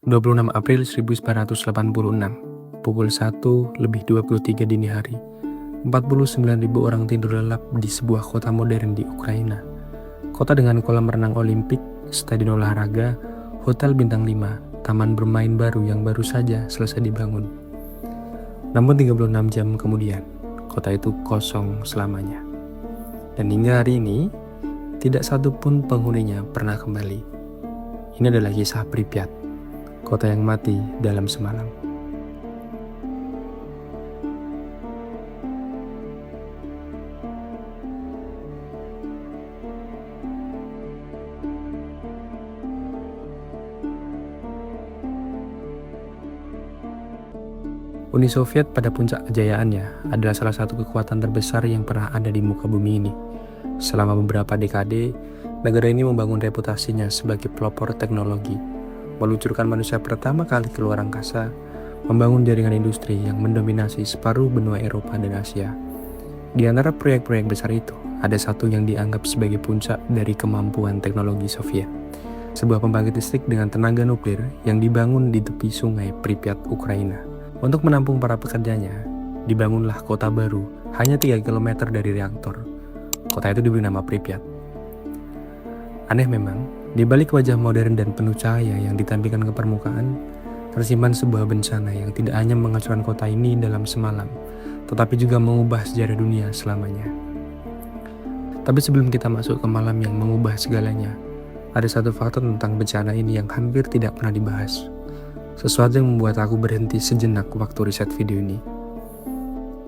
26 April 1986, pukul 1:23 dini hari, 49.000 orang tidur lelap di sebuah kota modern di Ukraina. Kota dengan kolam renang olimpik, stadion olahraga, hotel bintang 5, taman bermain baru yang baru saja selesai dibangun. Namun 36 jam kemudian, kota itu kosong selamanya. Dan hingga hari ini, tidak satu pun penghuninya pernah kembali. Ini adalah kisah Pripyat, kota yang mati dalam semalam. Uni Soviet pada puncak kejayaannya adalah salah satu kekuatan terbesar yang pernah ada di muka bumi ini. Selama beberapa dekade, negara ini membangun reputasinya sebagai pelopor teknologi, meluncurkan manusia pertama kali keluar angkasa, membangun jaringan industri yang mendominasi separuh benua Eropa dan Asia. Di antara proyek-proyek besar itu, ada satu yang dianggap sebagai puncak dari kemampuan teknologi Soviet. Sebuah pembangkit listrik dengan tenaga nuklir yang dibangun di tepi sungai Pripyat, Ukraina. Untuk menampung para pekerjanya, dibangunlah kota baru hanya 3 km dari reaktor. Kota itu diberi nama Pripyat. Aneh memang, di balik wajah modern dan penuh cahaya yang ditampilkan ke permukaan, tersimpan sebuah bencana yang tidak hanya menghancurkan kota ini dalam semalam, tetapi juga mengubah sejarah dunia selamanya. Tapi sebelum kita masuk ke malam yang mengubah segalanya, ada satu fakta tentang bencana ini yang hampir tidak pernah dibahas. Sesuatu yang membuat aku berhenti sejenak waktu riset video ini.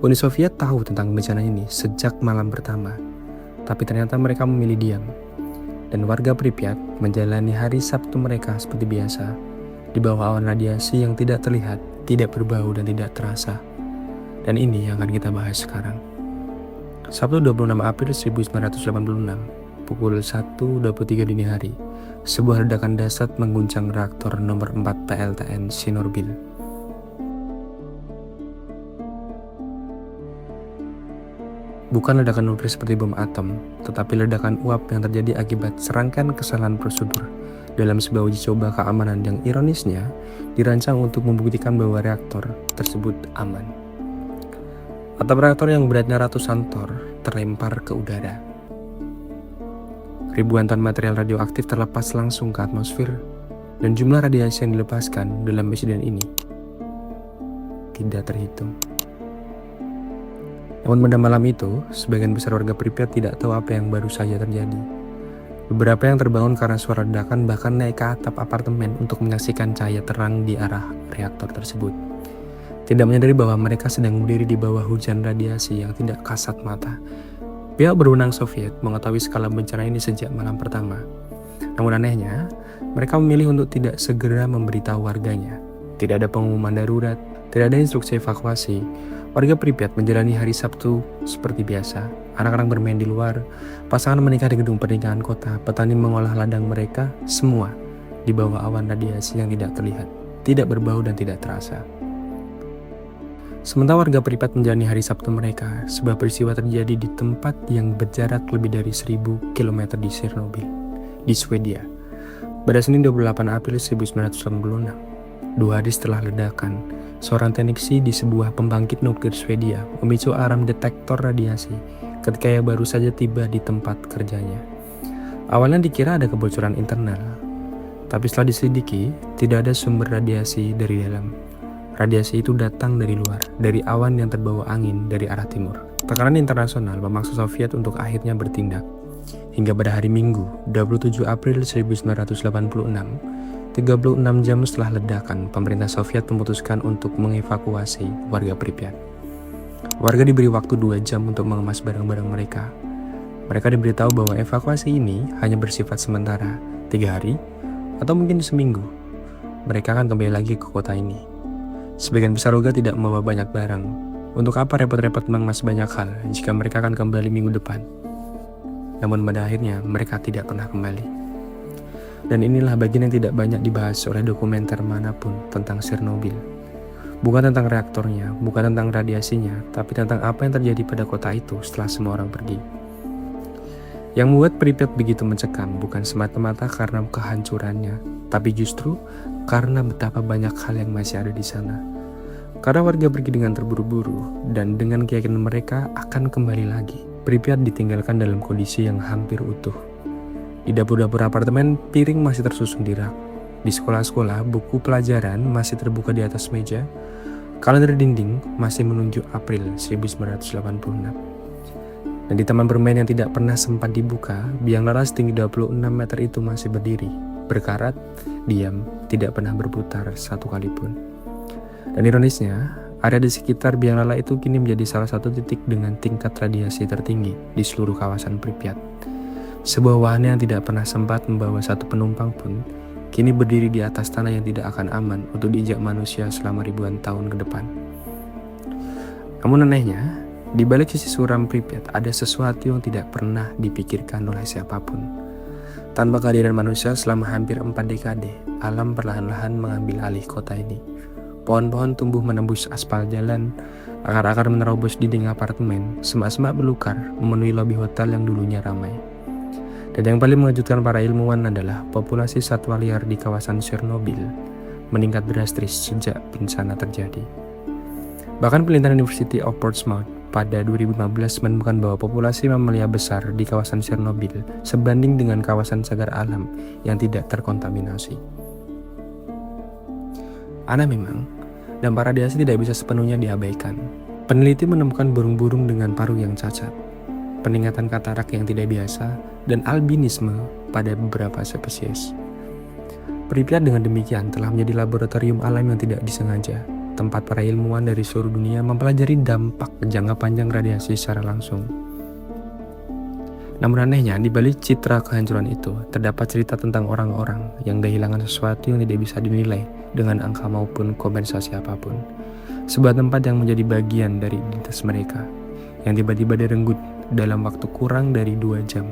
Uni Soviet tahu tentang bencana ini sejak malam pertama, tapi ternyata mereka memilih diam. Dan warga Pripyat menjalani hari Sabtu mereka seperti biasa, di bawah awan radiasi yang tidak terlihat, tidak berbau dan tidak terasa. Dan ini yang akan kita bahas sekarang. Sabtu 26 April 1986, pukul 1:23 dini hari, sebuah ledakan dahsyat mengguncang reaktor nomor 4 PLTN Chernobyl. Bukan ledakan nuklir seperti bom atom, tetapi ledakan uap yang terjadi akibat serangkaian kesalahan prosedur dalam sebuah uji coba keamanan yang ironisnya dirancang untuk membuktikan bahwa reaktor tersebut aman. Atap reaktor yang beratnya ratusan ton terlempar ke udara. Ribuan ton material radioaktif terlepas langsung ke atmosfer, dan jumlah radiasi yang dilepaskan dalam insiden ini tidak terhitung. Namun pada malam itu, sebagian besar warga Pripyat tidak tahu apa yang baru saja terjadi. Beberapa yang terbangun karena suara ledakan bahkan naik ke atap apartemen untuk menyaksikan cahaya terang di arah reaktor tersebut. Tidak menyadari bahwa mereka sedang berdiri di bawah hujan radiasi yang tidak kasat mata. Pihak berwenang Soviet mengetahui skala bencana ini sejak malam pertama. Namun anehnya, mereka memilih untuk tidak segera memberitahu warganya. Tidak ada pengumuman darurat, tidak ada instruksi evakuasi. Warga Pripyat menjalani hari Sabtu seperti biasa. Anak-anak bermain di luar, pasangan menikah di gedung pernikahan kota, petani mengolah ladang mereka, semua di bawah awan radiasi yang tidak terlihat, tidak berbau dan tidak terasa. Sementara warga Pripyat menjalani hari Sabtu mereka, sebuah peristiwa terjadi di tempat yang berjarak lebih dari 1000 km di Chernobyl, di Swedia. Pada Senin 28 April 1986, 2 hari setelah ledakan, seorang teknisi di sebuah pembangkit nuklir Swedia memicu alarm detektor radiasi ketika ia baru saja tiba di tempat kerjanya. Awalnya dikira ada kebocoran internal, tapi setelah diselidiki, tidak ada sumber radiasi dari dalam. Radiasi itu datang dari luar, dari awan yang terbawa angin dari arah timur. Tekanan internasional memaksa Soviet untuk akhirnya bertindak. Hingga pada hari Minggu, 27 April 1986, 36 jam setelah ledakan, pemerintah Soviet memutuskan untuk mengevakuasi warga Pripyat. Warga diberi waktu 2 jam untuk mengemas barang-barang mereka. Mereka diberitahu bahwa evakuasi ini hanya bersifat sementara, 3 hari, atau mungkin seminggu. Mereka akan kembali lagi ke kota ini. Sebagian besar warga tidak membawa banyak barang. Untuk apa repot-repot mengemas banyak hal jika mereka akan kembali minggu depan? Namun pada akhirnya mereka tidak pernah kembali. Dan inilah bagian yang tidak banyak dibahas oleh dokumenter manapun tentang Chernobyl. Bukan tentang reaktornya, bukan tentang radiasinya, tapi tentang apa yang terjadi pada kota itu setelah semua orang pergi. Yang membuat Pripyat begitu mencekam bukan semata-mata karena kehancurannya, tapi justru karena betapa banyak hal yang masih ada di sana. Karena warga pergi dengan terburu-buru dan dengan keyakinan mereka akan kembali lagi. Pripyat ditinggalkan dalam kondisi yang hampir utuh. Di dapur-dapur apartemen, piring masih tersusun di rak. Di sekolah-sekolah, buku pelajaran masih terbuka di atas meja. Kalender dinding masih menunjuk April 1986. Dan di taman bermain yang tidak pernah sempat dibuka, biang lala setinggi 26 meter itu masih berdiri, berkarat, diam, tidak pernah berputar satu kali pun. Dan ironisnya, area di sekitar biang lala itu kini menjadi salah satu titik dengan tingkat radiasi tertinggi di seluruh kawasan Pripyat. Sebuah wahana yang tidak pernah sempat membawa satu penumpang pun, kini berdiri di atas tanah yang tidak akan aman untuk diinjak manusia selama ribuan tahun ke depan. Namun anehnya, di balik sisi suram Pripyat ada sesuatu yang tidak pernah dipikirkan oleh siapapun. Tanpa kehadiran manusia selama hampir 4 dekade, alam perlahan-lahan mengambil alih kota ini. Pohon-pohon tumbuh menembus aspal jalan, akar-akar menerobos dinding apartemen, semak-semak belukar memenuhi lobi hotel yang dulunya ramai. Dan yang paling mengejutkan para ilmuwan adalah populasi satwa liar di kawasan Chernobyl meningkat drastis sejak bencana terjadi. Bahkan penelitian University of Portsmouth pada 2015 menemukan bahwa populasi mamalia besar di kawasan Chernobyl sebanding dengan kawasan cagar alam yang tidak terkontaminasi. Aneh memang, dampak radiasi tidak bisa sepenuhnya diabaikan. Peneliti menemukan burung-burung dengan paruh yang cacat, peningkatan katarak yang tidak biasa, dan albinisme pada beberapa spesies. Pripyat dengan demikian telah menjadi laboratorium alam yang tidak disengaja, tempat para ilmuwan dari seluruh dunia mempelajari dampak jangka panjang radiasi secara langsung. Namun anehnya, di balik citra kehancuran itu, terdapat cerita tentang orang-orang yang kehilangan sesuatu yang tidak bisa dinilai dengan angka maupun kompensasi apapun. Sebuah tempat yang menjadi bagian dari identitas mereka, yang tiba-tiba direnggut dalam waktu kurang dari 2 jam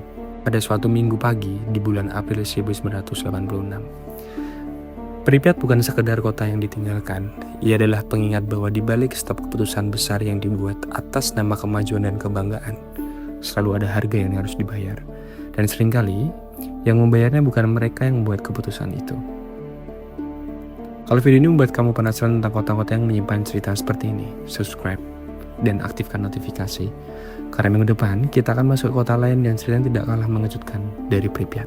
pada suatu minggu pagi di bulan April 1986. Pripyat bukan sekedar kota yang ditinggalkan, ia adalah pengingat bahwa di balik setiap keputusan besar yang dibuat atas nama kemajuan dan kebanggaan, selalu ada harga yang harus dibayar. Dan seringkali, yang membayarnya bukan mereka yang membuat keputusan itu. Kalau video ini membuat kamu penasaran tentang kota-kota yang menyimpan cerita seperti ini, subscribe dan aktifkan notifikasi. Karena minggu depan, kita akan masuk ke kota lain yang ceritanya tidak kalah mengejutkan dari Pripyat.